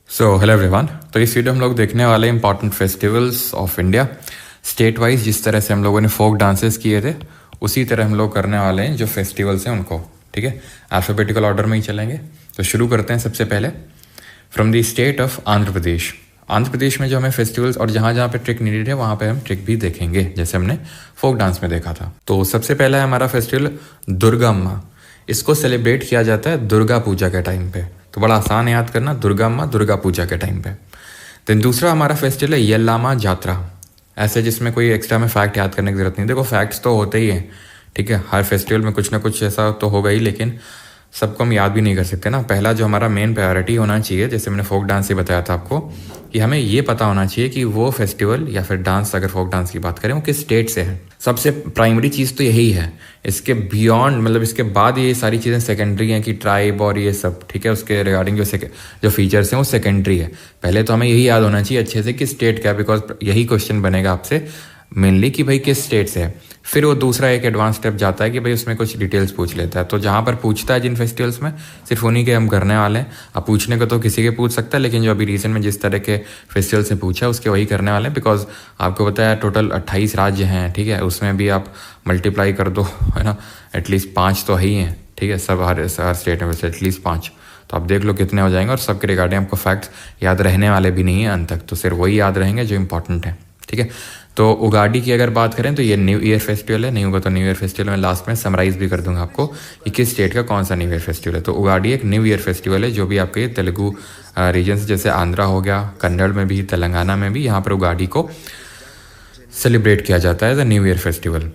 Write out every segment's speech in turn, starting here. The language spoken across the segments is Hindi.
Hello everyone. तो इस वीडियो हम लोग देखने वाले important festivals of India state wise. जिस तरह से हम लोगों ने फोक डांसेस किए थे उसी तरह हम लोग करने वाले हैं जो फेस्टिवल्स हैं उनको। ठीक है, अल्फ़ाबेटिकल ऑर्डर में ही चलेंगे। तो शुरू करते हैं सबसे पहले from the state of Andhra Pradesh. Andhra Pradesh में जो हमें फेस्टिवल्स और जहाँ जहाँ पे ट्रिक नीडेड है वहाँ पे हम ट्रिक भी देखेंगे, जैसे हमने फोक डांस में देखा था। तो सबसे पहला है हमारा फेस्टिवल दुर्गा अम्मा। इसको सेलिब्रेट किया जाता है दुर्गा पूजा के टाइम पे। तो बड़ा आसान है याद करना, दुर्गा अम्मा दुर्गा पूजा के टाइम पे। देन दूसरा हमारा फेस्टिवल है येल्लामा जात्रा। ऐसे जिसमें कोई एक्स्ट्रा में फैक्ट याद करने की जरूरत नहीं। देखो फैक्ट्स तो होते ही हैं, ठीक है, हर फेस्टिवल में कुछ ना कुछ ऐसा तो होगा ही, लेकिन सबको हम याद भी नहीं कर सकते ना। पहला जो हमारा मेन प्रायोरिटी होना चाहिए, जैसे मैंने फोक डांस से बताया था आपको, कि हमें ये पता होना चाहिए कि वो फेस्टिवल या फिर डांस, अगर फोक डांस की बात करें, वो किस स्टेट से है। सबसे प्राइमरी चीज़ तो यही है। इसके बियॉन्ड मतलब इसके बाद ये सारी चीज़ें सेकेंडरी हैं कि ट्राइब और ये सब, ठीक है, उसके रिगार्डिंग जो फीचर्स हैं वो सेकेंडरी है। पहले तो हमें यही याद होना चाहिए अच्छे से कि स्टेट क्या है, बिकॉज यही क्वेश्चन बनेगा आपसे मेनली कि भाई किस स्टेट से है। फिर वो दूसरा एक एडवांस स्टेप जाता है कि भाई उसमें कुछ डिटेल्स पूछ लेता है। तो जहाँ पर पूछता है जिन फेस्टिवल्स में, सिर्फ उन्हीं के हम करने वाले हैं। अब पूछने को तो किसी के पूछ सकता है, लेकिन जो अभी रिसेंट में जिस तरह के फेस्टिवल से पूछा है उसके वही करने वाले हैं। बिकॉज आपको पता है टोटल 28 राज्य हैं, ठीक है, उसमें भी आप मल्टीप्लाई कर दो, है ना, एटलीस्ट 5 तो ही हैं, ठीक है, सब हर स्टेट में वैसे एटलीस्ट 5। तो आप देख लो कितने हो जाएंगे, और सबके रिगार्डिंग आपको फैक्ट्स याद रहने वाले भी नहीं है अंत तक, तो सिर्फ वही याद रहेंगे जो इंपॉर्टेंट है, ठीक है। तो उगाड़ी की अगर बात करें तो ये न्यू ईयर फेस्टिवल है। नहीं होगा तो न्यू ईयर फेस्टिवल में लास्ट में समराइज भी कर दूंगा आपको कि किस स्टेट का कौन सा न्यू ईयर फेस्टिवल है। तो उगाड़ी एक न्यू ईयर फेस्टिवल है जो भी आपके ये तेलुगु रीजन जैसे आंध्रा हो गया, कन्नड़ में भी, तेलंगाना में भी, यहाँ पर उगाड़ी को सेलिब्रेट किया जाता है द न्यू ईयर फेस्टिवल,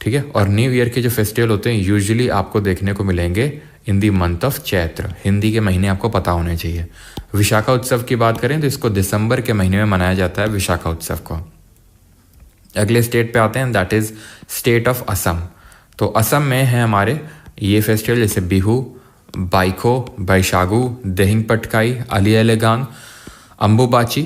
ठीक है। और न्यू ईयर के जो फेस्टिवल होते हैं यूजुअली आपको देखने को मिलेंगे in the month of Chaitra. Hindi के महीने आपको पता होने चाहिए। विशाखा उत्सव की बात करें तो इसको दिसंबर के महीने में मनाया जाता है, विशाखा उत्सव को। अगले स्टेट पे आते हैं, that is state of Assam. तो असम में है हमारे ये फेस्टिवल जैसे बिहू, बाइखो, बैशागु, देहिंग पटकाई, अलियालेगांग, अम्बुबाची,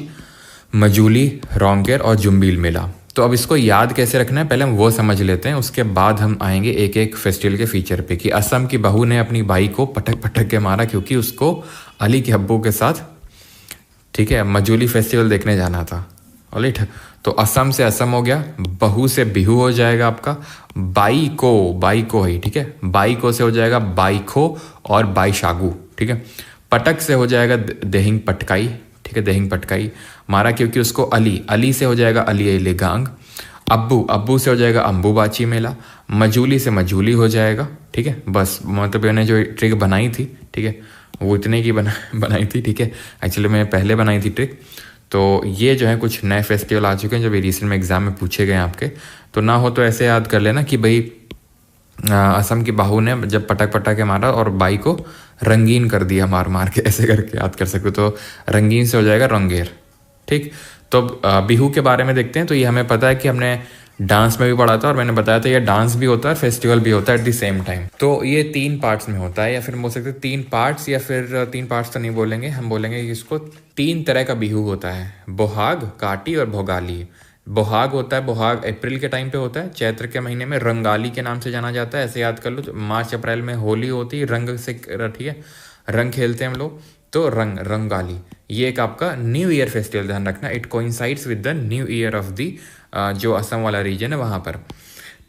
मजूली, रोंगेर और जुम्बिल मेला। तो अब इसको याद कैसे रखना है पहले हम वो समझ लेते हैं, उसके बाद हम आएंगे एक एक फेस्टिवल के फीचर पे। कि असम की बहू ने अपनी भाई को पटक पटक के मारा क्योंकि उसको अली के हब्बू के साथ, ठीक है, मजूली फेस्टिवल देखने जाना था। ऑलराइट, तो असम से असम हो गया, बहू से बिहू हो जाएगा आपका, बाई को है, ठीक है, बाई को से हो जाएगा बाइखो और बाईशागु, ठीक है। पटक से हो जाएगा देहिंग पटकाई, ठीक है, देहिंग पटकाई मारा क्योंकि उसको अली से हो जाएगा अलियालेगांग, अब्बू से हो जाएगा अम्बुबाची मेला, मजूली से मजूली हो जाएगा, ठीक है। बस मतलब मैंने जो ट्रिक बनाई थी, ठीक है, वो इतने की बनाई थी, ठीक है। एक्चुअली मैंने पहले बनाई थी ट्रिक। तो ये जो है कुछ नए फेस्टिवल आ चुके हैं जो भी रिसेंट में एग्जाम में पूछे गए आपके। तो ना हो तो ऐसे याद कर लेना कि भाई असम की बहू ने जब पटक पटक के मारा और बाई को रंगीन कर दिया मार मार के, ऐसे करके याद कर सकते हो। तो रंगीन से हो जाएगा रंगेर, ठीक। तो बिहू के बारे में देखते हैं। तो ये हमें पता है कि हमने डांस में भी पढ़ा था और मैंने बताया था ये डांस भी होता है और फेस्टिवल भी होता है एट द सेम टाइम। तो ये 3 पार्ट्स में होता है, या फिर बोल सकते हैं 3 पार्ट्स, या फिर 3 पार्ट्स तो नहीं बोलेंगे, हम बोलेंगे कि इसको 3 तरह का बिहू होता है, बोहाग, काटी और भोगाली। बोहाग होता है, बोहाग अप्रैल के टाइम पे होता है, चैत्र के महीने में रंगाली के नाम से जाना जाता है, ऐसे याद कर लो। मार्च अप्रैल में होली होती है, रंग से, ठीक है, रंग खेलते हैं हम लोग, तो रंगाली। ये एक आपका न्यू ईयर फेस्टिवल, ध्यान रखना, it coincides with the new year of the जो असम वाला रीजन है वहाँ पर,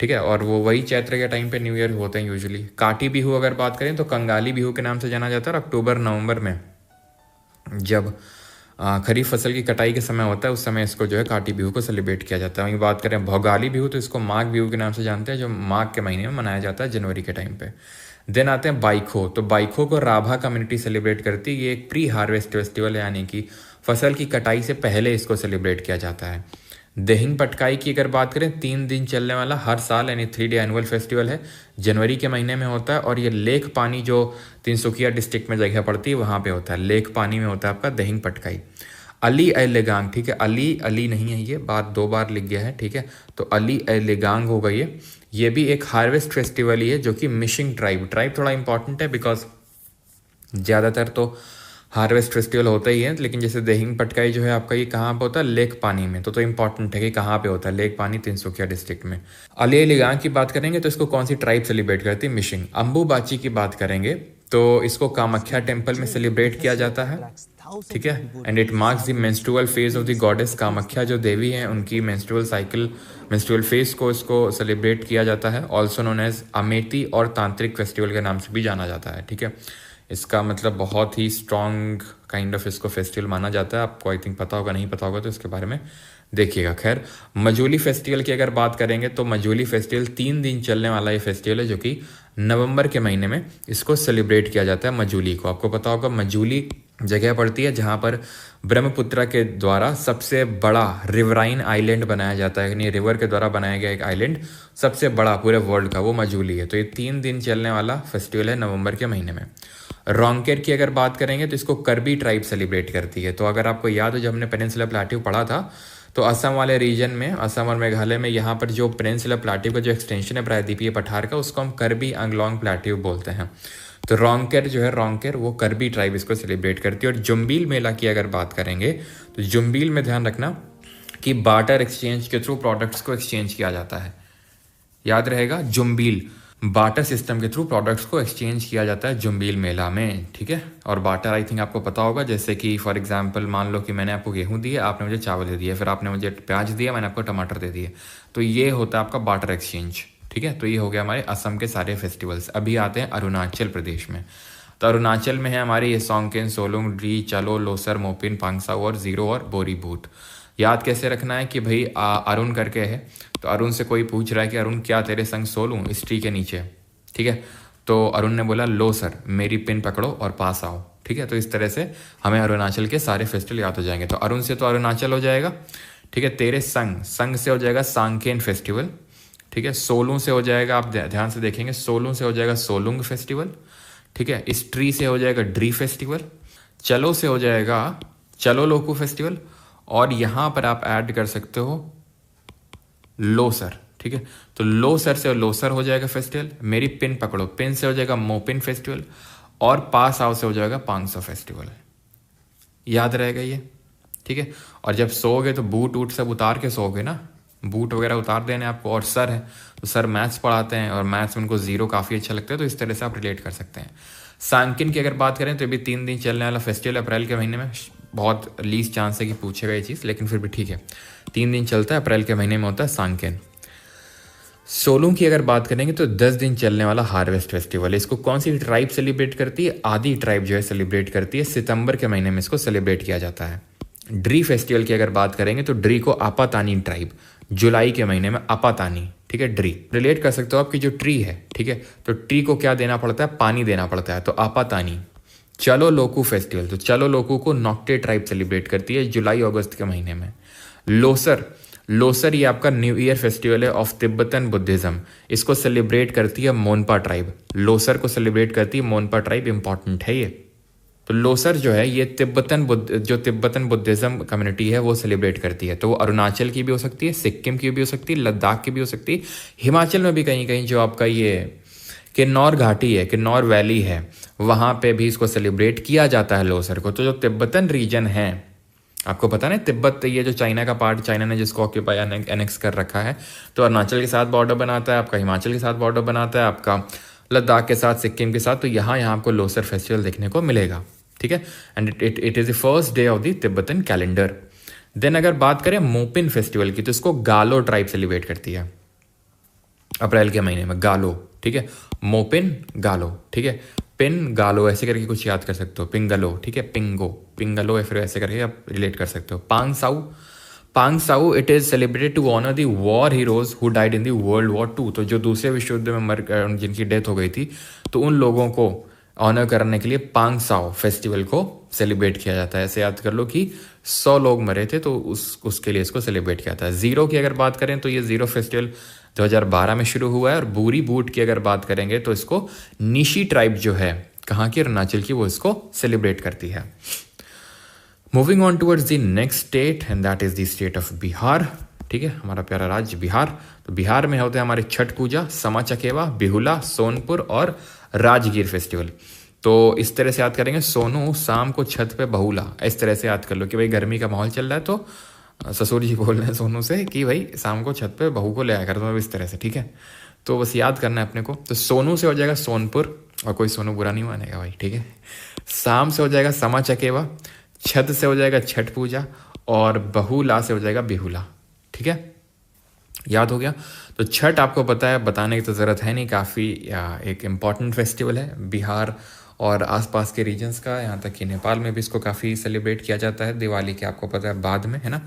ठीक है। और वो वही चैत्र के टाइम पे न्यू ईयर होते हैं यूजुअली। काटी बिहू अगर बात करें तो कंगाली बिहू के नाम से जाना जाता है, और अक्टूबर नवंबर में जब खरीफ फसल की कटाई के समय होता है उस समय इसको जो है काटी बिहू को सेलिब्रेट किया जाता है। वहीं बात करें भोगाली बिहू तो इसको माघ बिहू के नाम से जानते हैं, जो माघ के महीने में मनाया जाता है, जनवरी के टाइम पे। देन आते हैं बाइखो। तो बाइखो को राभा कम्युनिटी सेलिब्रेट करती है। ये एक प्री हार्वेस्ट फेस्टिवल है, यानी कि फसल की कटाई से पहले इसको सेलिब्रेट किया जाता है। देहिंग पटकाई की अगर बात करें, 3 दिन चलने वाला हर साल यानी 3 डे एनुअल फेस्टिवल है, जनवरी के महीने में होता है। और ये लेक पानी जो तिनसुकिया डिस्ट्रिक्ट में जगह पड़ती है वहाँ पे होता है, लेक पानी में होता है आपका देहिंग पटकाई। अलियालेगांग, ठीक है, अली नहीं है, ये बात 2 बार लिख गया है, ठीक है। तो अलियालेगांग हो गई है, ये भी एक हार्वेस्ट फेस्टिवल ही है जो कि मिशिंग ट्राइब थोड़ा इंपॉर्टेंट है, बिकॉज ज़्यादातर तो हार्वेस्ट फेस्टिवल होता ही है, लेकिन जैसे देहिंग पटकाई जो है आपका ये कहाँ पे होता है, लेक पानी में। तो इम्पॉर्टेंट है कि कहाँ पे होता है, लेक पानी, तिनसुकिया डिस्ट्रिक्ट में। अलियालेगांग की बात करेंगे तो इसको कौन सी ट्राइब सेलिब्रेट करती है, मिशिंग। अम्बुबाची की बात करेंगे तो इसको कामाख्या टेम्पल में सेलिब्रेट किया जाता है, ठीक है। And it marks the menstrual phase of the goddess Kamakhya, जो देवी हैं उनकी मेंस्ट्रुअल साइकिल, मेंस्ट्रुअल फेज को इसको सेलिब्रेट किया जाता है। ऑल्सो नोन एज अमेती और तांत्रिक फेस्टिवल के नाम से भी जाना जाता है। ठीक है, इसका मतलब बहुत ही स्ट्रॉन्ग काइंड ऑफ इसको फेस्टिवल माना जाता है। आपको आई थिंक पता होगा, नहीं पता होगा तो इसके बारे में देखिएगा। खैर, मजूली फेस्टिवल की अगर बात करेंगे तो मजूली फेस्टिवल 3 दिन चलने वाला ये फेस्टिवल है, जो कि नवंबर के महीने में इसको सेलिब्रेट किया जाता है। मजूली को आपको पता होगा, मजूली जगह पड़ती है जहाँ पर ब्रह्मपुत्र के द्वारा सबसे बड़ा रिवराइन आइलैंड बनाया जाता है, यानी रिवर के द्वारा बनाया गया एक आइलैंड सबसे बड़ा पूरे वर्ल्ड का, वो मजूली है। तो ये 3 दिन चलने वाला फेस्टिवल है नवंबर के महीने में। रोंगकेर की अगर बात करेंगे तो इसको करबी ट्राइब सेलिब्रेट करती है। तो अगर आपको याद हो, जब हमने पेनिनसुला प्लेट्यू पढ़ा था, तो असम वाले रीजन में, असम और मेघालय में, यहाँ पर जो पेनिनसुला प्लेट्यू का जो एक्सटेंशन है प्रायद्वीपीय पठार का, उसको हम करबी आंगलोंग प्लेट्यू बोलते हैं। तो रोंगकेर जो है, रोंगकेर, वो करबी ट्राइब इसको सेलिब्रेट करती है। और जुम्बिल मेला की अगर बात करेंगे तो जुम्बिल में ध्यान रखना कि बार्टर एक्सचेंज के थ्रू प्रोडक्ट्स को एक्सचेंज किया जाता है। याद रहेगा, जुम्बिल बार्टर सिस्टम के थ्रू प्रोडक्ट्स को एक्सचेंज किया जाता है जुम्बिल मेला में। ठीक है, और बार्टर आई थिंक आपको पता होगा, जैसे कि फॉर एग्जांपल मान लो कि मैंने आपको गेहूं दिया, आपने मुझे चावल दे दिया, फिर आपने मुझे प्याज दिया, मैंने आपको टमाटर दे दिए, तो ये होता है आपका बार्टर एक्सचेंज। ठीक है, तो ये हो गया हमारे असम के सारे फेस्टिवल्स। अभी आते हैं अरुणाचल प्रदेश में। तो अरुणाचल में है हमारे ये सोंगकेन, सोलुंग, डी, चलो, लोसर, मोपिन, पांगसाऊ और जीरो और बोरीबूट। याद कैसे रखना है कि भाई अरुण करके है, तो अरुण से कोई पूछ रहा है कि अरुण क्या तेरे संग सोलूं इस ट्री के नीचे। ठीक है, तो अरुण ने बोला लो सर, मेरी पिन पकड़ो और पास आओ। ठीक है, तो इस तरह से हमें अरुणाचल के सारे फेस्टिवल याद हो जाएंगे। तो अरुण से तो अरुणाचल हो जाएगा। ठीक है, तेरे संग, संग से हो जाएगा सांकेन फेस्टिवल। ठीक है, सोलू से हो जाएगा, आप ध्यान से देखेंगे, सोलू से हो जाएगा सोलुंग फेस्टिवल। ठीक है, इस ट्री से हो जाएगा ड्री फेस्टिवल। चलो से हो जाएगा चलो लोकू फेस्टिवल। और यहाँ पर आप ऐड कर सकते हो लोसर। ठीक है, तो लोसर से लोसर हो जाएगा फेस्टिवल। मेरी पिन पकड़ो, पिन से हो जाएगा मोपिन फेस्टिवल। और पास आओ से हो जाएगा पांगसौ फेस्टिवल। याद रहेगा ये। ठीक है, और जब सोओगे तो बूट वूट सब उतार के सोओगे ना, बूट वगैरह उतार देने आपको। और सर है तो सर मैथ्स पढ़ाते हैं और मैथ्स में उनको जीरो काफ़ी अच्छा लगता है, तो इस तरह से आप रिलेट कर सकते हैं। सांकिन की अगर बात करें तो ये भी 3 दिन चलने वाला फेस्टिवल अप्रैल के महीने में। बहुत लीस्ट चांस है कि पूछेगा ये चीज़, लेकिन फिर भी ठीक है, 3 दिन चलता है, अप्रैल के महीने में होता है सांकिन। सोलू की अगर बात करेंगे तो 10 दिन चलने वाला हार्वेस्ट फेस्टिवल है। इसको कौन सी ट्राइब सेलिब्रेट करती है? आदि ट्राइब जो है सेलिब्रेट करती है। सितंबर के महीने में इसको सेलिब्रेट किया जाता है। ड्री फेस्टिवल की अगर बात करेंगे तो ड्री को आपातानी ट्राइब, जुलाई के महीने में आपातानी। ठीक है, ड्री रिलेट कर सकते हो आपकी जो ट्री है। ठीक है, तो ट्री को क्या देना पड़ता है? पानी देना पड़ता है, तो आपातानी। चलो लोकू फेस्टिवल, तो चलो लोकू को नॉक्टे ट्राइब सेलिब्रेट करती है जुलाई अगस्त के महीने में। लोसर, लोसर ये आपका न्यू ईयर फेस्टिवल है ऑफ तिब्बतन बुद्धिज्म। इसको सेलिब्रेट करती है मोनपा ट्राइब। लोसर को सेलिब्रेट करती है मोनपा ट्राइब, इंपॉर्टेंट है ये। तो लोसर जो है ये तिब्बतन बुद्धिज्म कम्युनिटी है वो सेलिब्रेट करती है। तो वो अरुणाचल की भी हो सकती है, सिक्किम की भी हो सकती है, लद्दाख की भी हो सकती है, हिमाचल में भी कहीं कहीं जो आपका ये किन्नौर घाटी है, किन्नौर वैली है, वहाँ पे भी इसको सेलिब्रेट किया जाता है लोसर को। तो जो तिब्बतन रीजन है, आपको पता ना तिब्बत ये जो चाइना का पार्ट, चाइना ने जिसको ऑक्यूपाई एनेक्स कर रखा है, तो अरुणाचल के साथ बॉर्डर बनाता है आपका, हिमाचल के साथ बॉर्डर बनाता है आपका, लद्दाख के साथ, सिक्किम के साथ। तो यहाँ आपको लोसर फेस्टिवल देखने को मिलेगा। ठीक है, and it is the first day of the Tibetan calendar. Then अगर बात करें मोपिन फेस्टिवल की, तो इसको गालो ट्राइब सेलिब्रेट करती है अप्रैल के महीने में। गालो, ठीक है, मोपिन गालो। ठीक है, पिन गालो ऐसे करके कुछ याद कर सकते हो, पिंगलो। ठीक है, पिंगो, पिंगलो, या फिर ऐसे करके आप रिलेट कर सकते हो। Pangsau, Pangsau it is celebrated to honour the war heroes who died in the world war 2। तो जो दूसरे विश्व युद्ध में जिनकी डेथ हो गई थी, तो उन लोगों को ऑनर करने के लिए पांगसाऊ फेस्टिवल को सेलिब्रेट किया जाता है। ऐसे याद कर लो कि 100 लोग मरे थे, तो उसके लिए इसको सेलिब्रेट किया जाता है। जीरो की अगर बात करें तो ये जीरो फेस्टिवल 2012 में शुरू हुआ है। और बूरी बूट की अगर बात करेंगे तो इसको निशी ट्राइब जो है, कहाँ की? अरुणाचल की, वो इसको सेलिब्रेट करती है। Moving on towards the next state and that is the state of Bihar. ठीक है, हमारा प्यारा राज्य बिहार। तो बिहार में होते हैं हमारे छठ पूजा, समा चकेवा, बिहुला, सोनपुर और राजगीर फेस्टिवल। तो इस तरह से याद करेंगे, सोनू शाम को छत पे बहुला, इस तरह से याद कर लो कि भाई गर्मी का माहौल चल रहा है, तो ससुर जी बोल रहे हैं सोनू से कि भाई शाम को छत पे बहू को ले आया कर दो, इस तरह से। ठीक है, तो बस याद करना है अपने को। तो सोनू से हो जाएगा सोनपुर, और कोई सोनू बुरा नहीं मानेगा भाई। ठीक है, शाम से हो जाएगा समा चकेवा, छठ से हो जाएगा छठ पूजा, और बहुला से हो जाएगा बिहुला। ठीक है, याद हो गया। तो छठ आपको पता है, बताने की तो ज़रूरत है नहीं, काफ़ी एक इम्पॉर्टेंट फेस्टिवल है बिहार और आसपास के रीजन्स का, यहाँ तक कि नेपाल में भी इसको काफ़ी सेलिब्रेट किया जाता है दिवाली के, आपको पता है, बाद में, है ना।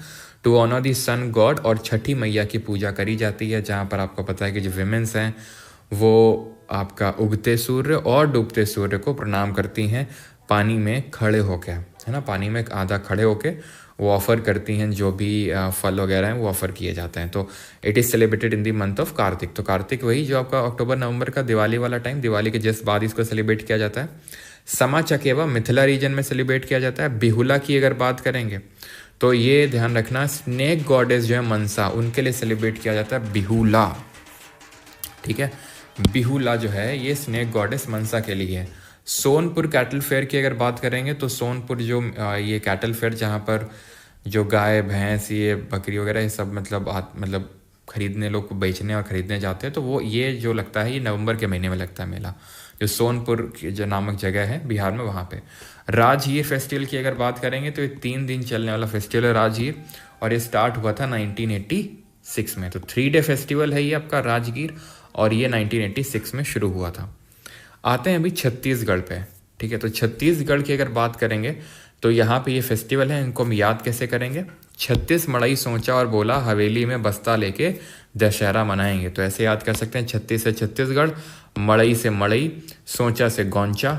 To honour the sun god, और छठी मैया की पूजा करी जाती है, जहाँ पर आपको पता है कि जो विमेंस हैं वो आपका उगते सूर्य और डूबते सूर्य को प्रणाम करती हैं पानी में खड़े होकर, है ना, पानी में आधा खड़े होके वो ऑफ़र करती हैं, जो भी फल वगैरह हैं वो ऑफ़र किए जाते हैं। तो it is celebrated in the month of Kartik. तो कार्तिक वही जो आपका अक्टूबर नवंबर का दिवाली वाला टाइम, दिवाली के जस्ट बाद इसको सेलिब्रेट किया जाता है। समा चकेवा मिथिला रीजन में सेलिब्रेट किया जाता है। बिहुला की अगर बात करेंगे तो ये ध्यान रखना, स्नेक गॉडेस जो है मनसा, उनके लिए सेलिब्रेट किया जाता है बिहुला। ठीक है, बिहुला जो है ये स्नेक गॉडेस मनसा के लिए है। सोनपुर कैटल फेयर की अगर बात करेंगे तो सोनपुर जो ये कैटल फेयर, जहाँ पर जो गाय भैंस ये बकरी वगैरह ये सब मतलब खरीदने, लोग बेचने और खरीदने जाते हैं, तो वो ये जो लगता है ये नवंबर के महीने में लगता है मेला, जो सोनपुर जो नामक जगह है बिहार में, वहाँ पे। राजगीर फेस्टिवल की अगर बात करेंगे तो ये 3 दिन चलने वाला फेस्टिवल है राजगीर, और ये स्टार्ट हुआ था 1986 में। तो 3 डे फेस्टिवल है ये आपका राजगीर, और ये 1986 में शुरू हुआ था। आते हैं अभी छत्तीसगढ़ पे। ठीक है, तो छत्तीसगढ़ की अगर बात करेंगे तो यहाँ पे ये फेस्टिवल है, इनको हम याद कैसे करेंगे। 36 मड़ई सोचा और बोला, हवेली में बस्ता लेके दशहरा मनाएंगे। तो ऐसे याद कर सकते हैं, 36 से छत्तीसगढ़, मड़ई से मड़ई, सोचा से गौंचा,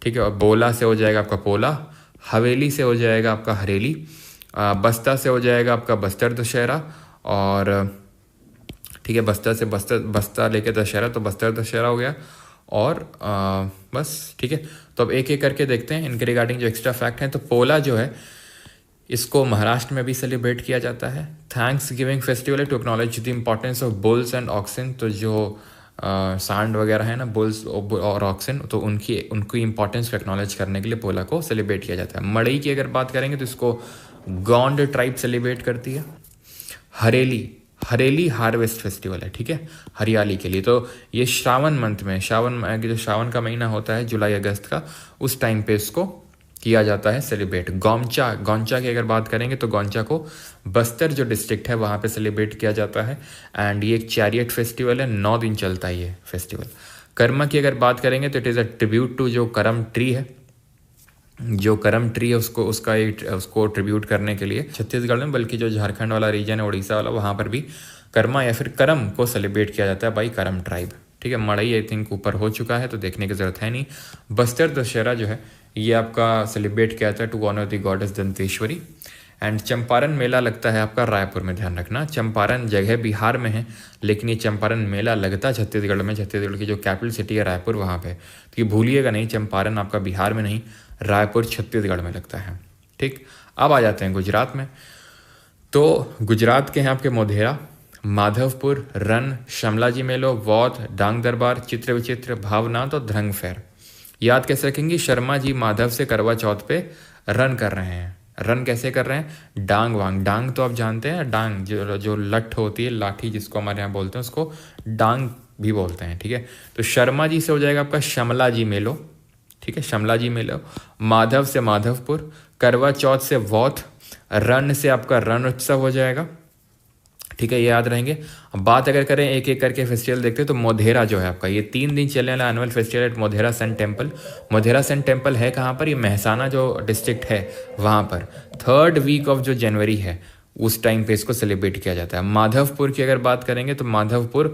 ठीक है, और बोला से हो जाएगा आपका पोला, हवेली से हो जाएगा आपका हरेली, बस्ता से हो जाएगा आपका बस्तर दशहरा, और ठीक है, बस्ता लेके दशहरा, तो बस्तर दशहरा हो गया। और बस ठीक है, तो अब एक एक करके देखते हैं इनके रिगार्डिंग जो एक्स्ट्रा फैक्ट हैं। तो पोला जो है इसको महाराष्ट्र में भी सेलिब्रेट किया जाता है। थैंक्स गिविंग फेस्टिवल है to acknowledge the importance of bulls and oxen. तो जो सांड वगैरह है ना, बुल्स और ऑक्सिन, तो उनकी इंपॉर्टेंस को एक्नॉलेज करने के लिए पोला को सेलिब्रेट किया जाता है। मड़ई की अगर बात करेंगे तो इसको गोंड ट्राइब सेलिब्रेट करती है। हरेली हार्वेस्ट फेस्टिवल है, ठीक है, हरियाली के लिए। तो ये श्रावण मंथ में, जो श्रावण का महीना होता है जुलाई अगस्त का, उस टाइम पे इसको किया जाता है सेलिब्रेट। गौंचा की अगर बात करेंगे तो गौंचा को बस्तर जो डिस्ट्रिक्ट है वहाँ पे सेलिब्रेट किया जाता है। एंड ये एक चैरियट फेस्टिवल है, 9 दिन चलता है ये फेस्टिवल। कर्मा की अगर बात करेंगे तो it is a tribute to जो करम ट्री है, उसको ट्रिब्यूट करने के लिए छत्तीसगढ़ में, बल्कि जो झारखंड वाला रीजन है, उड़ीसा वाला, वहाँ पर भी कर्मा या फिर करम को सेलिब्रेट किया जाता है बाई करम ट्राइब। ठीक है, मड़ई आई थिंक ऊपर हो चुका है तो देखने की जरूरत है नहीं। बस्तर दशहरा जो है ये आपका सेलिब्रेट किया जाता है to honour the goddess Danteshwari. And Champaran मेला लगता है आपका रायपुर में, ध्यान रखना। चंपारण जगह बिहार में है, लेकिन ये चंपारण मेला लगता है छत्तीसगढ़ में। छत्तीसगढ़ की जो कैपिटल सिटी है रायपुर, वहाँ पे। तो ये भूलिएगा नहीं, चंपारण आपका बिहार में नहीं, रायपुर छत्तीसगढ़ में लगता है। ठीक, अब आ जाते हैं गुजरात में। तो गुजरात के हैं आपके मोढेरा, माधवपुर, रन, शमलाजी मेलो, वौथ, डांग दरबार, चित्र विचित्र, भावनाथ और ध्रंग फेयर। याद कैसे रखेंगे, शर्मा जी माधव से करवा चौथ पे रन कर रहे हैं। रन कैसे कर रहे हैं, डांग तो आप जानते हैं, डांग जो लठ होती है, लाठी जिसको हमारे यहाँ बोलते हैं, उसको डांग भी बोलते हैं। ठीक है, तो शर्मा जी से हो जाएगा आपका शमला जी मेलो, ठीक है, शमला जी मेलो। माधव से माधवपुर, करवा चौथ से वौथ, रन से आपका रण उत्सव हो जाएगा। ठीक है, ये याद रहेंगे। अब बात अगर करें एक एक करके फेस्टिवल देखते हैं तो मोढेरा जो है आपका, ये 3 दिन चलने वाला annual festival at Modhera sun temple. Modhera sun temple है कहाँ पर, ये मेहसाना जो डिस्ट्रिक्ट है वहाँ पर। 3rd वीक ऑफ जो जनवरी है उस टाइम पे इसको सेलिब्रेट किया जाता है। माधवपुर की अगर बात करेंगे तो माधवपुर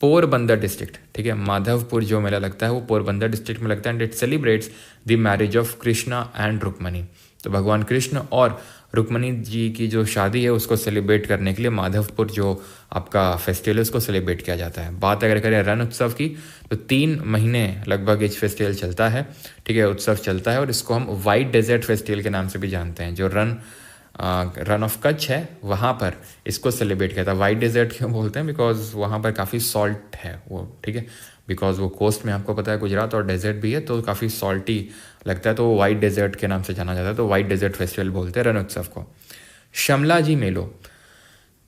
पोरबंदर डिस्ट्रिक्ट, ठीक है, माधवपुर जो मेला लगता है वो पोरबंदर डिस्ट्रिक्ट में लगता है। And it celebrates the marriage of Krishna and Rukmini. तो भगवान कृष्ण और रुक्मणी जी की जो शादी है उसको सेलिब्रेट करने के लिए माधवपुर जो आपका फेस्टिवल है उसको सेलिब्रेट किया जाता है। बात अगर करें रण उत्सव की तो 3 महीने लगभग इस फेस्टिवल चलता है, ठीक है, उत्सव चलता है। और इसको हम वाइट डेजर्ट फेस्टिवल के नाम से भी जानते हैं। जो रन ऑफ कच्छ है वहाँ पर इसको सेलिब्रेट किया था। वाइट डेजर्ट क्यों बोलते हैं, बिकॉज वहाँ पर काफ़ी सॉल्ट है वो, ठीक है, बिकॉज वो कोस्ट में आपको पता है गुजरात और डेजर्ट भी है तो काफ़ी सॉल्टी लगता है, तो वो वाइट डेजर्ट के नाम से जाना जाता है। तो वाइट डेजर्ट फेस्टिवल बोलते हैं रण उत्सव को। शमला जी मेलो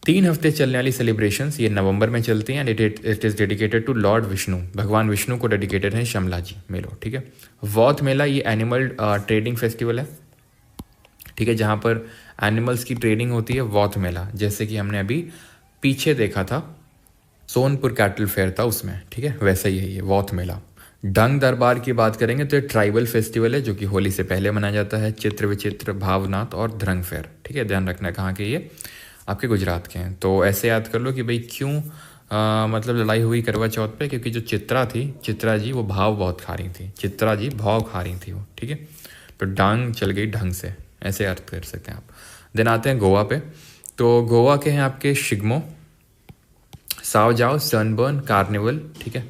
3 हफ्ते चलने वाली सेलिब्रेशंस, ये नवंबर में चलती हैं। And it is dedicated to lord Vishnu, भगवान विष्णु को डेडिकेटेड है शमला जी मेलो, ठीक है। वौथ मेला ये एनिमल ट्रेडिंग फेस्टिवल है, ठीक है, जहाँ पर एनिमल्स की ट्रेनिंग होती है, वॉथ मेला, जैसे कि हमने अभी पीछे देखा था सोनपुर कैटल फेयर था उसमें, ठीक है, वैसा ही है ये वॉथ मेला। डंग दरबार की बात करेंगे तो ये ट्राइबल फेस्टिवल है जो कि होली से पहले मनाया जाता है। चित्र विचित्र, भावनाथ और ध्रंग फेयर, ठीक है, ध्यान रखना कहाँ के ये आपके गुजरात के हैं। तो ऐसे याद कर लो कि भाई क्यों मतलब लड़ाई हुई करवा चौथ पे, क्योंकि जो चित्रा थी, चित्रा जी वो भाव बहुत खा रही थी, चित्रा जी भाव खा रही थी वो, ठीक है। तो डांग चल गई ढंग से, ऐसे अर्थ कर सकते हैं आप। देन आते हैं गोवा पे। तो गोवा के हैं आपके शिग्मो, साव जाओ, सनबर्न, कार्निवल, ठीक है,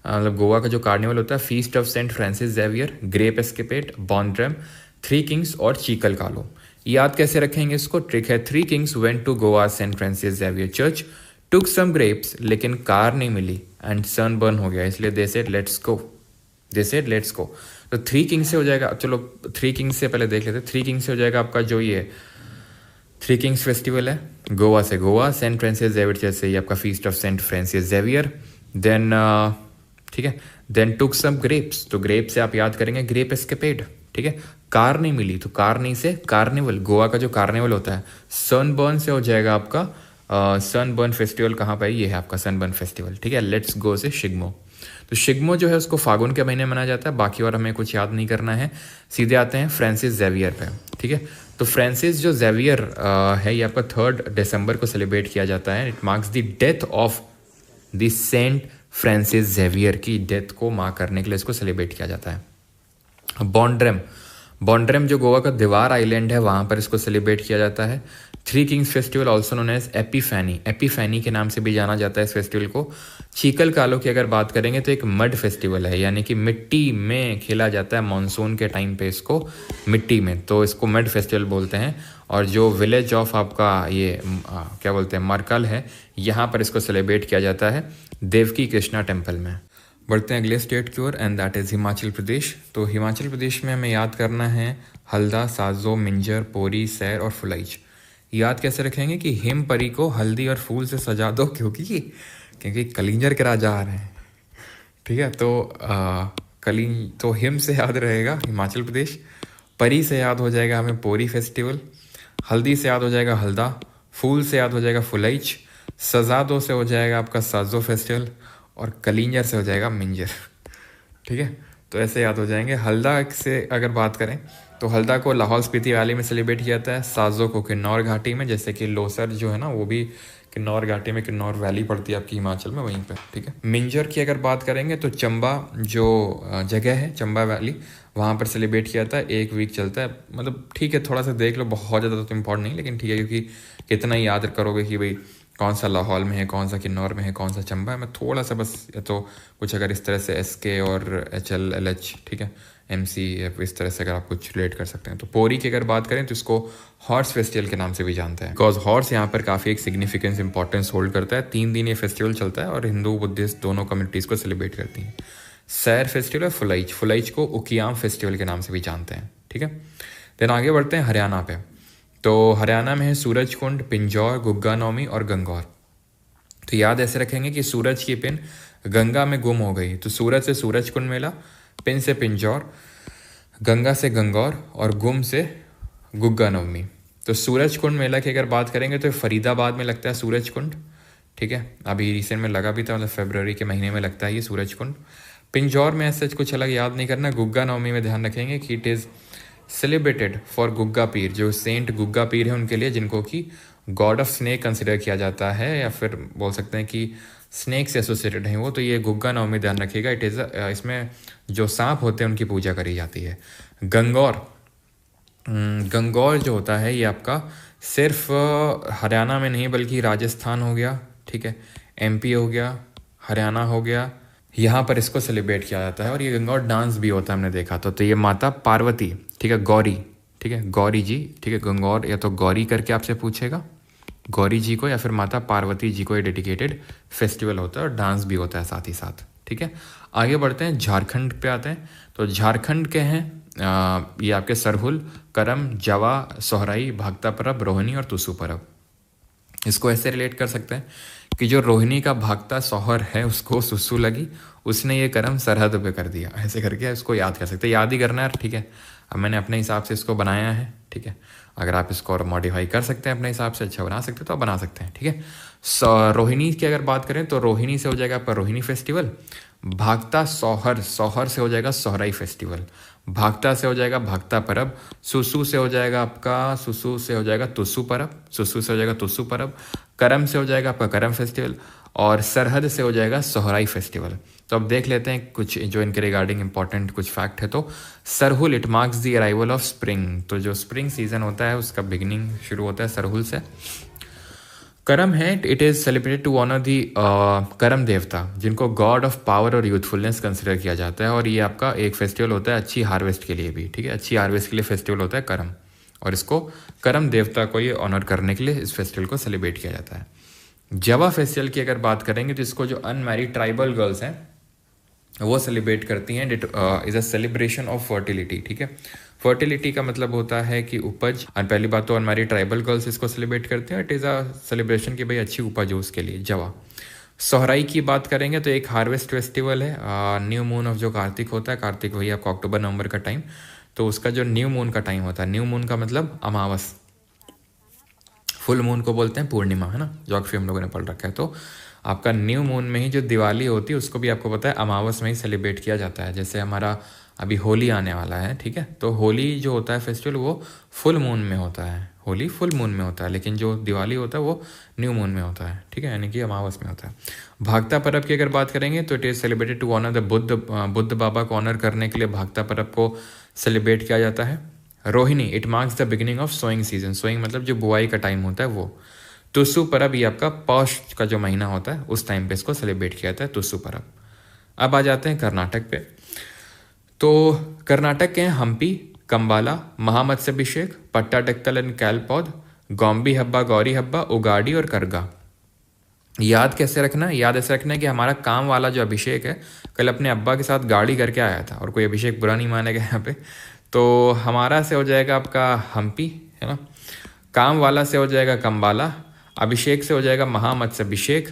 मतलब गोवा का जो कार्निवल होता है, feast of Saint Francis Xavier, grape escapade, Bonderam, three kings और चीकल कालो। याद कैसे रखेंगे इसको, ट्रिक है, three kings went to Goa Saint Francis Xavier church, took some grapes, लेकिन कार नहीं मिली एंड सनबर्न हो गया, इसलिए they said let's go, they said let's go. तो थ्री किंग्स से हो जाएगा, चलो थ्री किंग्स से पहले देख लेते, थ्री किंग्स से हो जाएगा आपका जो ये थ्री किंग्स फेस्टिवल है, गोवा से Goa, Saint Francis Xavier church से ये आपका feast of Saint Francis Xavier. Then ठीक है, देन टुक सम ग्रेप्स, तो ग्रेप से आप याद करेंगे ग्रेप एस्केपेड, ठीक है, कार नहीं मिली तो कार नहीं से कार्निवल, गोवा का जो कार्निवल होता है। सनबर्न से हो जाएगा आपका सनबर्न फेस्टिवल, कहाँ पे ये है आपका सनबर्न फेस्टिवल, ठीक है। लेट्स गो से शिग्मो, तो शिग्मो जो है उसको फागुन के महीने मनाया जाता है, बाकी और हमें कुछ याद नहीं करना है। सीधे आते हैं फ्रांसिस जेवियर पे, ठीक है। तो फ्रांसिस जो जेवियर है ये आपका 3 दिसंबर को सेलिब्रेट किया जाता है। It marks the death of the Saint Francis Xavier, की डेथ को मार्क करने के लिए इसको सेलिब्रेट किया जाता है। बॉन्ड्रेम, बॉन्ड्रेम जो गोवा का दीवार आइलैंड है वहाँ पर इसको सेलिब्रेट किया जाता है। Three kings festival also known as Epiphany, Epiphany के नाम से भी जाना जाता है इस फेस्टिवल को। चीकल कालो की अगर बात करेंगे तो एक मड फेस्टिवल है, यानी कि मिट्टी में खेला जाता है मानसून के टाइम पे इसको, मिट्टी में, तो इसको मड फेस्टिवल बोलते हैं। और जो विलेज ऑफ आपका ये क्या बोलते हैं मरकल है, यहाँ पर इसको सेलिब्रेट किया जाता है देवकी कृष्णा टेम्पल में। बढ़ते हैं अगले स्टेट की ओर and that is Himachal Pradesh. तो हिमाचल प्रदेश में हमें याद करना है हल्दा, साजो, मिंजर, पोरी, सैर और फुलाइच। याद कैसे रखेंगे कि हिम परी को हल्दी और फूल से सजा दो, क्योंकि कलिंजर के राजा आ रहे हैं, ठीक है। तो हिम से याद रहेगा हिमाचल प्रदेश, परी से याद हो जाएगा हमें पोरी फेस्टिवल, हल्दी से याद हो जाएगा हल्दा, फूल से याद हो जाएगा फुलाइच, सजा दो से हो जाएगा आपका साजो फेस्टिवल, और कलिंजर से हो जाएगा मिंजर, ठीक है। तो ऐसे याद हो जाएंगे। हल्दा से अगर बात करें तो हल्दा को लाहौल स्पीति वैली में सेलिब्रेट किया जाता है, साजो को किन्नौर घाटी में, जैसे कि लोसर जो है ना वो भी किन्नौर घाटी में, किन्नौर वैली पड़ती है आपकी हिमाचल में, वहीं पे, ठीक है। मिंजर की अगर बात करेंगे तो चंबा जो जगह है, चंबा वैली, वहाँ पर सेलिब्रेट किया जाता है, 1 वीक चलता है, मतलब ठीक है, थोड़ा सा देख लो, बहुत ज़्यादा तो इम्पोर्टेंट नहीं, लेकिन ठीक है, क्योंककि कितना ही याद करोगे कि भाई कौन सा लाहौल में है, कौन सा किन्नौर में है, कौन सा चंबा है, मैं थोड़ा सा बस, या तो कुछ अगर इस तरह से SK और HL LH, ठीक है, MC, इस तरह से अगर आप कुछ रिलेट कर सकते हैं। तो पोरी की अगर बात करें तो इसको हॉर्स फेस्टिवल के नाम से भी जानते हैं, बिकॉज हॉर्स यहाँ पर काफ़ी एक सिग्निफिकेंस इंपॉर्टेंस होल्ड करता है। 3 दिन ये फेस्टिवल चलता है और हिंदू बुद्धिस्ट दोनों कम्युनिटीज़ को सेलिब्रेट करती हैं। सैर फेस्टिवल है फुलाइच, फुलाइच को उकियाम फेस्टिवल के नाम से भी जानते हैं, ठीक है। देन आगे बढ़ते हैं हरियाणा पे। तो हरियाणा में है सूरजकुंड, पिंजौर, गुग्गा नौमी और गंगौर। तो याद ऐसे रखेंगे कि सूरज की पिन गंगा में गुम हो गई, तो सूरज से सूरजकुंड मेला, पिन से पिंजौर, गंगा से गंगौर और गुम से गुग्गा नवमी। तो सूरजकुंड मेला की अगर बात करेंगे तो फरीदाबाद में लगता है सूरजकुंड, ठीक है, अभी रिसेंट में लगा भी था, मतलब फरवरी के महीने में लगता है ये सूरजकुंड। पिंजौर में ऐसे कुछ अलग याद नहीं करना। गुग्गा नवमी में ध्यान रखेंगे कि it is celebrated for Gugga पीर, जो सेंट गुग्गा पीर है उनके लिए, जिनको कि गॉड ऑफ स्नेक कंसिडर किया जाता है, या फिर बोल सकते हैं कि स्नेक से एसोसिएटेड हैं वो, तो ये गुग्गा नवमी ध्यान रखिएगा। इट इज़ इसमें जो सांप होते हैं उनकी पूजा करी जाती है। गंगौर, गंगौर जो होता है ये आपका सिर्फ हरियाणा में नहीं बल्कि राजस्थान हो गया, ठीक है, MP हो गया, हरियाणा हो गया, यहाँ पर इसको सेलिब्रेट किया जाता है। और ये गंगौर डांस भी होता है, हमने देखा तो ये माता पार्वती, ठीक है, गौरी, ठीक है, गौरी जी, ठीक है, गंगौर या तो गौरी करके आपसे पूछेगा, गौरी जी को या फिर माता पार्वती जी को ये डेडिकेटेड फेस्टिवल होता है, और डांस भी होता है साथ ही साथ, ठीक है। आगे बढ़ते हैं, झारखंड पे आते हैं। तो झारखंड के हैं ये आपके सरहुल, करम, जवा, सोहराई, भागता परब, रोहिणी और तुसु परब। इसको ऐसे रिलेट कर सकते हैं कि जो रोहिणी का भागता सोहर है उसको सुसु लगी, उसने ये करम सरहद पे कर दिया, ऐसे करके इसको याद कर सकते हैं। याद ही करना है, ठीक है। अब मैंने अपने हिसाब से इसको बनाया है, ठीक है। अगर आप इसको और मॉडिफाई कर सकते हैं अपने हिसाब से, अच्छा बना सकते हैं तो आप बना सकते हैं, ठीक है। रोहिणी की अगर बात करें तो रोहिणी से हो जाएगा आपका रोहिणी फेस्टिवल। भागता सोहर, सोहर से हो जाएगा सोहराई फेस्टिवल। भागता से हो जाएगा भागता परब। सुसु से हो जाएगा आपका, सुसु से हो जाएगा तुसु परब। सुसु से हो जाएगा तुसु परब। करम से हो जाएगा आपका करम फेस्टिवल। और सरहद से हो जाएगा सोहराई फेस्टिवल। तो अब देख लेते हैं कुछ जो इनके रिगार्डिंग इंपॉर्टेंट कुछ फैक्ट है। तो Sarhul, it marks the arrival of spring. तो जो स्प्रिंग सीजन होता है उसका बिगिनिंग शुरू होता है सरहुल से। करम है, it is celebrated to honour the Karam देवता, जिनको गॉड ऑफ पावर और यूथफुलनेस कंसिडर किया जाता है। और ये आपका एक फेस्टिवल होता है अच्छी हार्वेस्ट के लिए भी, ठीक है। अच्छी हार्वेस्ट के लिए फेस्टिवल होता है करम, और इसको करम देवता को ये ऑनर करने के लिए इस फेस्टिवल को सेलिब्रेट किया जाता है। जवा फेस्टिवल की अगर बात करेंगे तो इसको जो अनमैरिड ट्राइबल गर्ल्स हैं वो सेलिब्रेट करती हैं। It is a celebration of fertility, ठीक है। फर्टिलिटी का मतलब होता है कि उपज, और पहली बात तो अनमैरिड ट्राइबल गर्ल्स इसको सेलिब्रेट करते हैं। इट इज़ अ सेलिब्रेशन की भाई अच्छी उपज हो उसके लिए, जवा। सोहराई की बात करेंगे तो एक हार्वेस्ट फेस्टिवल है। न्यू मून ऑफ जो कार्तिक होता है, कार्तिक वही आपका अक्टूबर नवंबर का टाइम, तो उसका जो न्यू मून का टाइम होता है, न्यू मून का मतलब अमावस, फुल मून को बोलते हैं पूर्णिमा, है ना, ज्योग्राफी हम लोगों ने पढ़ रखा है। तो आपका न्यू मून में ही जो दिवाली होती है उसको भी आपको पता है अमावस में ही सेलिब्रेट किया जाता है। जैसे हमारा अभी होली आने वाला है, ठीक है, तो होली जो होता है फेस्टिवल वो फुल मून में होता है, होली फुल मून में होता है, लेकिन जो दिवाली होता है वो न्यू मून में होता है, ठीक है, यानी कि अमावस में होता है। भागता परब की अगर बात करेंगे तो it is celebrated to honour the Buddha बाबा को ऑनर करने के लिए भागता परब को सेलिब्रेट किया जाता है। Rohini, it marks the beginning of sowing season. Sowing मतलब जो बुआई का टाइम होता है वो। तुसु परब ये आपका पौष का जो महीना होता है उस टाइम पे इसको सेलिब्रेट किया जाता है, तुसु परब। अब आ जाते हैं कर्नाटक पे। तो कर्नाटक के हैं हम्पी, कंबाला, महामत्स्याभिषेक, पट्टाडक्कल एंड कैलपौद, गौम्बी हब्बा, गौरी हब्बा, उगाड़ी और करगा। याद कैसे रखना है? याद ऐसे रखना है कि हमारा काम वाला जो अभिषेक है कल अपने अब्बा के साथ गाड़ी करके आया था, और कोई अभिषेक बुरा नहीं मानेगा यहाँ पे। तो हमारा से हो जाएगा आपका हम्पी, है ना, काम वाला से हो जाएगा कंबाला, अभिषेक से हो जाएगा महामत्स्याभिषेक,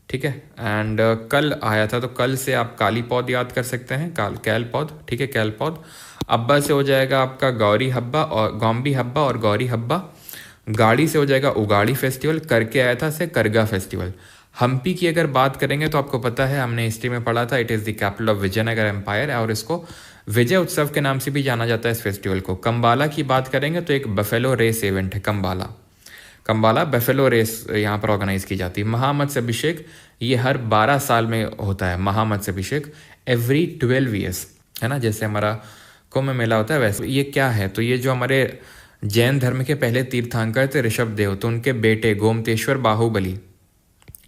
ठीक है। एंड कल आया था तो कल से आप काली पौध याद कर सकते हैं, कैल पौध, ठीक है, कैल पौध। अब्बा से हो जाएगा आपका गौरी हब्बा और गौम्बी हब्बा और गौरी हब्बा। गाड़ी से हो जाएगा उगाड़ी फेस्टिवल, करके आया था से करगा फेस्टिवल। हम्पी की अगर बात करेंगे तो आपको पता है, हमने हिस्ट्री में पढ़ा था, it is the capital of Vijayanagar empire, और इसको विजय उत्सव के नाम से भी जाना जाता है इस फेस्टिवल को। कंबाला की बात करेंगे तो एक बफेलो रेस इवेंट है कंबाला, कंबाला बफेलो रेस यहाँ पर ऑर्गेनाइज की जाती है। महामत्स्याभिषेक ये हर 12 साल में होता है, महामत्स्याभिषेक एवरी 12 ईयर्स, है ना, जैसे हमारा कुंभ मेला होता है वैसे। ये क्या है? तो ये जो हमारे जैन धर्म के पहले तीर्थंकर थे ऋषभदेव, तो उनके बेटे गोमतेश्वर बाहुबली,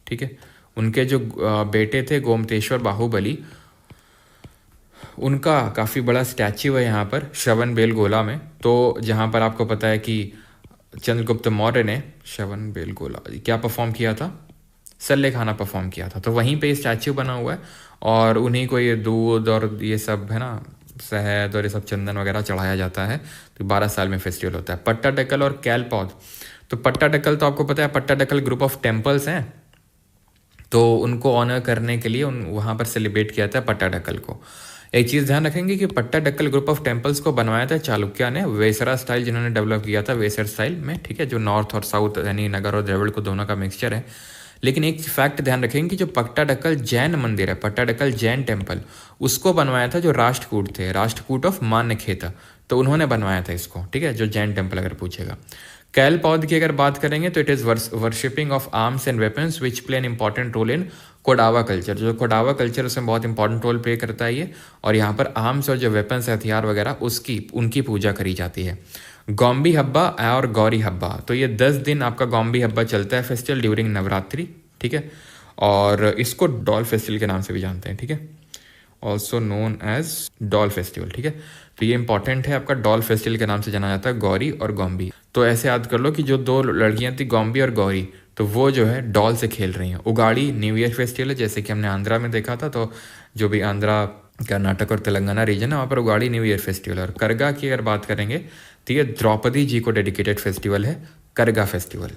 ठीक है, उनके जो बेटे थे गोमतेश्वर बाहुबली, उनका काफ़ी बड़ा स्टैच्यू है यहाँ पर श्रवण बेलगोला में। तो जहाँ पर आपको पता है कि चंद्रगुप्त मौर्य ने श्रवण बेलगोला क्या परफॉर्म किया था, सल्ले खाना परफॉर्म किया था, तो वहीं पे स्टैच्यू बना हुआ है, और उन्हीं को ये दूध और ये सब, है ना, शहद और ये सब चंदन वगैरह चढ़ाया जाता है। तो 12 साल में फेस्टिवल होता है। पट्टाडकल और कैलपौध, तो पट्टाडकल तो आपको पता है, पट्टाडकल ग्रुप ऑफ टेम्पल्स हैं, तो उनको ऑनर करने के लिए वहाँ पर सेलिब्रेट किया जाता है पट्टाडकल को। एक चीज़ ध्यान रखेंगे कि पट्टाडकल ग्रुप ऑफ टेम्पल्स को बनवाया था चालुक्य ने, वेसरा स्टाइल जिन्होंने डेवलप किया था, वेसर स्टाइल में, ठीक है, जो नॉर्थ और साउथ यानी नगर और द्रविड़ को दोनों का मिक्सचर है। लेकिन एक फैक्ट ध्यान रखेंगे कि जो पट्टाडकल जैन मंदिर है, पट्टाडकल जैन टेम्पल, उसको बनवाया था जो राष्ट्रकूट थे, राष्ट्रकूट ऑफ मान्यखेत, तो उन्होंने बनवाया था इसको, ठीक है, जो जैन टेम्पल अगर पूछेगा। कैलपौध की अगर बात करेंगे तो it is worshipping of arms and weapons which play an important role in Kodava culture. जो कोडावा कल्चर उसमें बहुत इंपॉर्टेंट रोल प्ले करता है ये, और यहाँ पर आर्म्स और जो वेपन्स हथियार वगैरह उनकी पूजा करी जाती है। गौम्बी हब्बा और गौरी हब्बा, तो ये 10 दिन आपका गौम्बी हब्बा चलता है फेस्टिवल ड्यूरिंग नवरात्रि, ठीक है, और इसको डॉल फेस्टिवल के नाम से भी जानते हैं, ठीक है, also known as doll festival, ठीक है। तो ये इंपॉर्टेंट है, आपका डॉल फेस्टिवल के नाम से जाना जाता है, गौरी और गौम्बी। तो ऐसे याद कर लो कि जो 2 लड़कियां थी गौम्बी और गौरी, तो वो जो है डॉल से खेल रही हैं। उगाड़ी न्यू ईयर फेस्टिवल है, जैसे कि हमने आंध्रा में देखा था, तो जो भी आंध्रा, कर्नाटक और तेलंगाना रीजन है वहाँ पर उगाड़ी न्यू ईयर फेस्टिवल। और करगा की अगर बात करेंगे तो ये द्रौपदी जी को डेडिकेटेड फेस्टिवल है, करगा फेस्टिवल।